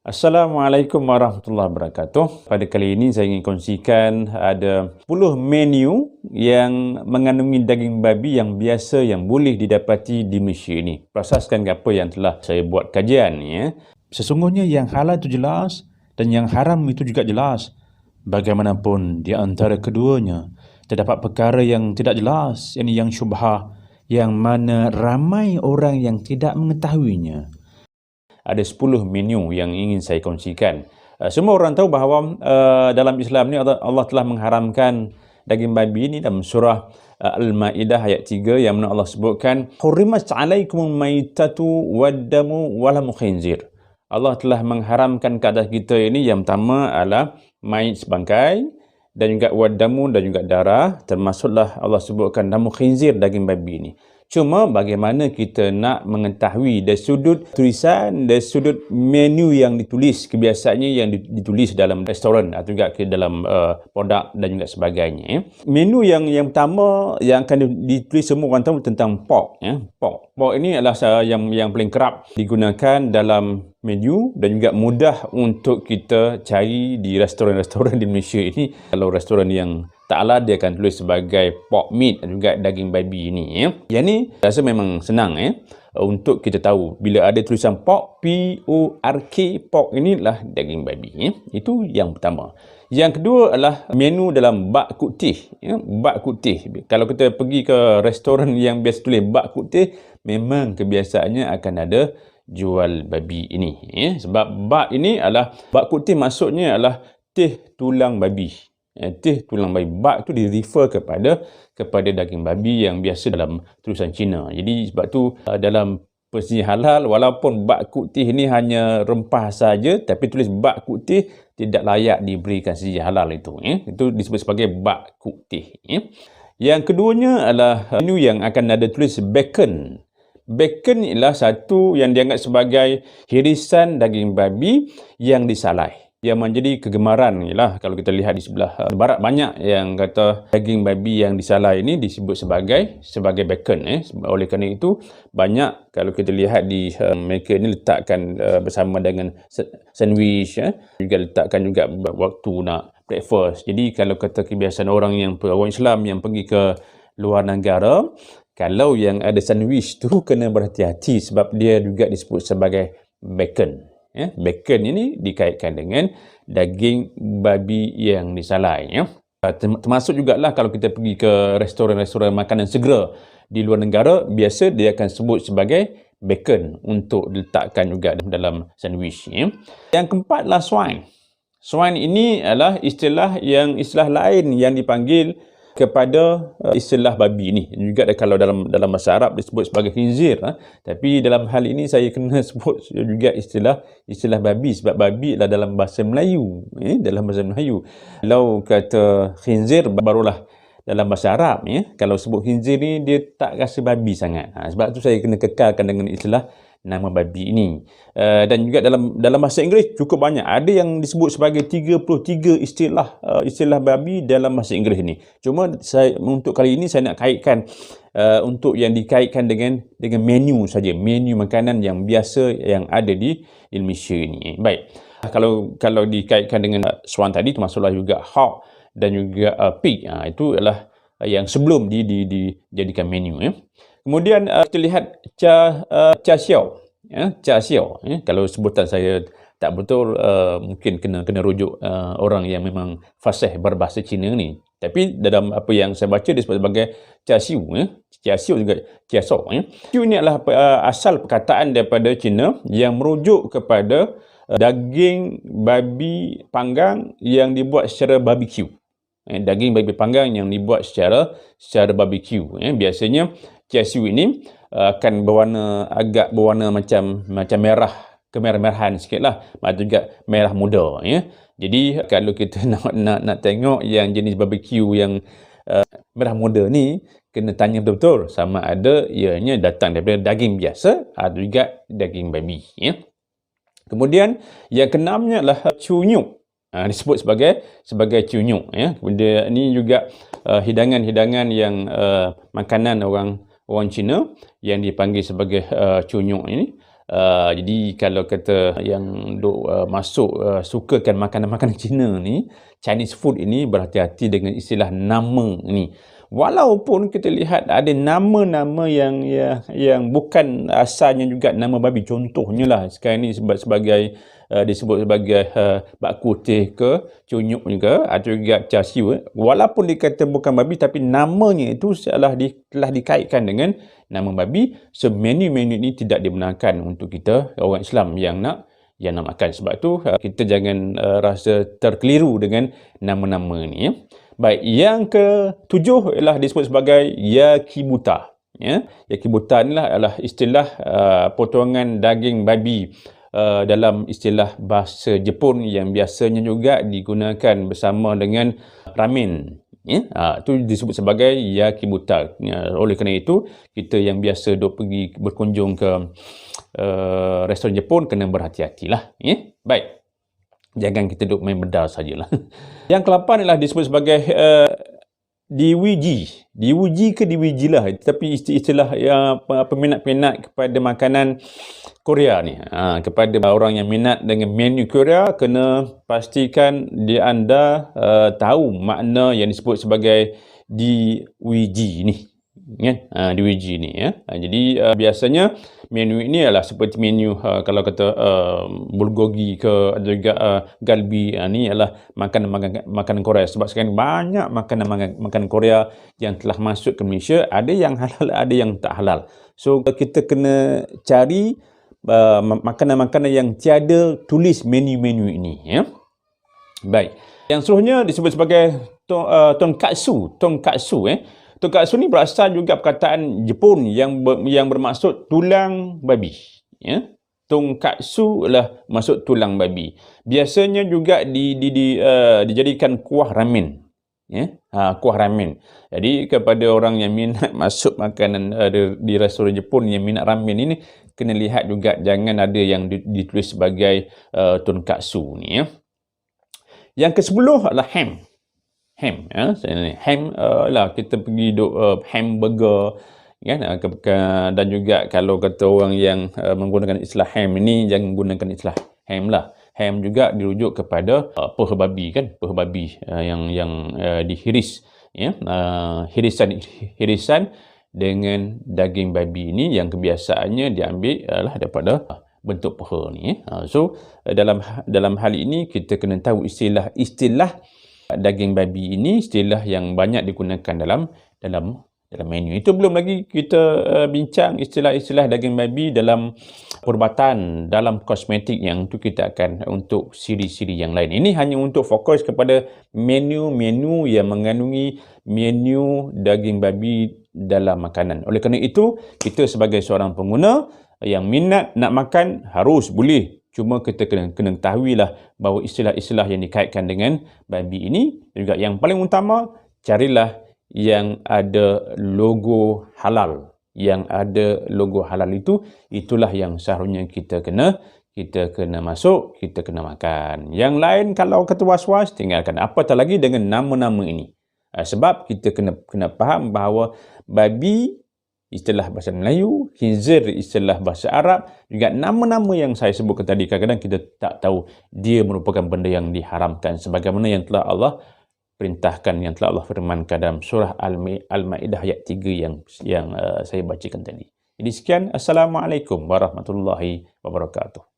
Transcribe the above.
Assalamualaikum warahmatullahi wabarakatuh. Pada kali ini saya ingin kongsikan ada 10 menu yang mengandungi daging babi yang biasa yang boleh didapati di Malaysia ini. Berasaskan apa yang telah saya buat kajian ya. Sesungguhnya yang halal itu jelas dan yang haram itu juga jelas. Bagaimanapun di antara keduanya terdapat perkara yang tidak jelas, yang syubhah, yang mana ramai orang yang tidak mengetahuinya. Ada 10 menu yang ingin saya kongsikan. Semua orang tahu bahawa dalam Islam ni Allah telah mengharamkan daging babi ini dalam surah Al-Ma'idah ayat 3 yang mana Allah sebutkan hurrimat 'alaikumul maitatu waddamu walahmul khinzir. Allah telah mengharamkan ke atas kita ini yang pertama adalah mait sebangkai dan juga wadamu dan juga darah, termasuklah Allah sebutkan damu khinzir, daging babi ini. Cuma bagaimana kita nak mengetahui dari sudut tulisan, dari sudut menu yang ditulis, kebiasaannya yang ditulis dalam restoran atau juga ke dalam produk dan juga sebagainya. Menu yang pertama yang akan ditulis semua orang tahu tentang pork. Pork ini adalah yang paling kerap digunakan dalam menu dan juga mudah untuk kita cari di restoran-restoran di Malaysia ini. Kalau restoran yang taklah dia akan tulis sebagai pork meat dan juga daging babi ini ya. Yang ni rasa memang senang untuk kita tahu bila ada tulisan pork, P-O-R-K, pork inilah daging babi ya. Itu yang pertama. Yang kedua adalah menu dalam bak kutih ya. Bak kutih, kalau kita pergi ke restoran yang biasa tulis bak kutih, memang kebiasaannya akan ada jual babi ini ya. Sebab bak ini adalah bak kutih, maksudnya adalah teh tulang babi. Teh tulang babi. Bak tu di-refer kepada daging babi yang biasa dalam tulisan Cina. Jadi sebab tu dalam persegi halal, walaupun bak kutih ni hanya rempah saja, tapi tulis bak kutih tidak layak diberikan segi halal itu ya. Itu disebut sebagai bak kutih ya. Yang keduanya adalah menu yang akan ada tulis bacon. Bacon ialah satu yang dianggap sebagai hirisan daging babi yang disalai. Yang menjadi kegemaran ialah kalau kita lihat di sebelah barat, banyak yang kata daging babi yang disalai ini disebut sebagai bacon. Oleh kerana itu banyak kalau kita lihat di mereka ini letakkan bersama dengan sandwich juga letakkan juga waktu nak breakfast. Jadi kalau kata kebiasaan orang Islam yang pergi ke luar negara, kalau yang ada sandwich tu kena berhati-hati sebab dia juga disebut sebagai bacon. Bacon ini dikaitkan dengan daging babi yang disalai ya. Termasuk jugalah kalau kita pergi ke restoran-restoran makanan segera di luar negara, biasa dia akan sebut sebagai bacon untuk diletakkan juga dalam sandwich ya. Yang keempatlah swine. Swine ini adalah istilah lain yang dipanggil kepada istilah babi ni. Juga kalau dalam bahasa Arab disebut sebagai khinzir, tapi dalam hal ini saya kena sebut juga istilah babi sebab babi adalah dalam bahasa Melayu dalam bahasa Melayu. Kalau kata khinzir barulah dalam bahasa Arab ya. Kalau sebut khinzir ni dia tak rasa babi sangat. Sebab tu saya kena kekalkan dengan istilah nama babi ini. Dan juga dalam bahasa Inggeris cukup banyak. Ada yang disebut sebagai 33 istilah babi dalam bahasa Inggeris ini. Cuma untuk kali ini saya nak kaitkan untuk yang dikaitkan dengan menu saja, menu makanan yang biasa yang ada di Malaysia ini. Baik. Kalau dikaitkan dengan swan tadi, termasuklah juga hog dan juga pig. Itu adalah yang sebelum dijadikan menu ya. Kemudian kita lihat cha siao. Cha siao. Kalau sebutan saya tak betul, mungkin kena rujuk orang yang memang fasih berbahasa Cina ni. Tapi dalam apa yang saya baca disebut sebagai cha siu. Cha siu juga cha siao. Siu ini adalah asal perkataan daripada Cina yang merujuk kepada daging babi panggang yang dibuat secara barbecue. Daging babi panggang yang dibuat secara barbecue. Biasanya cha siu ini akan agak berwarna macam merah, kemerah-merahan sikitlah, atau juga merah muda ya. Jadi kalau kita nak tengok yang jenis barbecue yang merah muda ni, kena tanya betul-betul sama ada ianya datang daripada daging biasa atau juga daging babi ya. Kemudian yang keenamnya adalah cunyuk. Disebut sebagai cunyuk ya. Kemudian ini juga hidangan-hidangan yang makanan orang Cina yang dipanggil sebagai cunyuk ini. Jadi kalau kata yang duk sukakan makanan-makanan Cina ni, Chinese food ini, berhati-hati dengan istilah nama ni. Walaupun kita lihat ada nama-nama yang bukan asalnya juga nama babi. Contohnya lah sekarang ni sebagai disebut sebagai bak kutih ke, cunyuk juga, atau juga char siu. Walaupun dikata bukan babi, tapi namanya itu telah dikaitkan dengan nama babi. So menu-menu ini tidak dibenarkan untuk kita orang Islam yang nak makan. Sebab tu kita jangan rasa terkeliru dengan nama-nama ni, ya. Baik, yang ketujuh ialah disebut sebagai yakibuta. Ya, yakibuta inilah adalah istilah potongan daging babi dalam istilah bahasa Jepun yang biasanya juga digunakan bersama dengan ramen. Ya, itu disebut sebagai yakibuta. Oleh kerana itu, kita yang biasa duk pergi berkunjung ke restoran Jepun kena berhati-hatilah. Ya, baik. Jangan kita duk main bedal sajalah. Yang ke-8 ialah disebut sebagai diwiji. Diwiji ke diwiji lah. Tapi istilah yang peminat-peminat kepada makanan Korea ni. Kepada orang yang minat dengan menu Korea, kena pastikan anda tahu makna yang disebut sebagai diwiji ni. Kan? Diwiji ni, ya. Jadi biasanya menu ini adalah seperti menu kalau kata bulgogi ke, atau juga galbi. Ni adalah makanan Korea. Sebab sekarang banyak makanan Korea yang telah masuk ke Malaysia. Ada yang halal, ada yang tak halal. So kita kena cari makanan-makanan yang tiada tulis menu-menu ini, ya. Baik. Yang seterusnya disebut sebagai tonkatsu. Tonkatsu ni berasal juga perkataan Jepun yang bermaksud tulang babi. Ya? Tonkatsu adalah maksud tulang babi. Biasanya juga dijadikan kuah ramen. Ya? Kuah ramen. Jadi kepada orang yang minat masuk makanan di restoran Jepun yang minat ramen ini, kena lihat juga jangan ada yang ditulis sebagai tonkatsu ni, ya. Yang ke-10 adalah ham. Ya. Ham lah, kita pergi hamburger, kan. Dan juga kalau kata orang yang menggunakan istilah ham ini, jangan gunakan istilah ham lah. Ham juga dirujuk kepada peha babi, kan. Peha babi yang dihiris, ya. Hirisan dengan daging babi ini yang kebiasaannya diambil daripada bentuk peha ni, ya. So dalam hal ini kita kena tahu istilah daging babi ini, istilah yang banyak digunakan dalam menu. Itu belum lagi kita bincang istilah-istilah daging babi dalam perubatan, dalam kosmetik, yang itu kita akan untuk siri-siri yang lain. Ini hanya untuk fokus kepada menu-menu yang mengandungi menu daging babi dalam makanan. Oleh kerana itu, kita sebagai seorang pengguna yang minat nak makan harus boleh. Cuma kita kena ketahuilah bahawa istilah-istilah yang dikaitkan dengan babi ini, juga yang paling utama, carilah yang ada logo halal. Yang ada logo halal itulah yang seharusnya kita kena masuk, kita kena makan. Yang lain kalau kata was-was, tinggalkan. Apatah lagi dengan nama-nama ini. Sebab kita kena faham bahawa babi istilah bahasa Melayu, khinzir istilah bahasa Arab, juga nama-nama yang saya sebutkan tadi, kadang-kadang kita tak tahu dia merupakan benda yang diharamkan sebagaimana yang telah Allah perintahkan, yang telah Allah firmankan dalam surah Al-Maidah ayat 3 yang saya bacakan tadi. Jadi sekian, Assalamualaikum warahmatullahi wabarakatuh.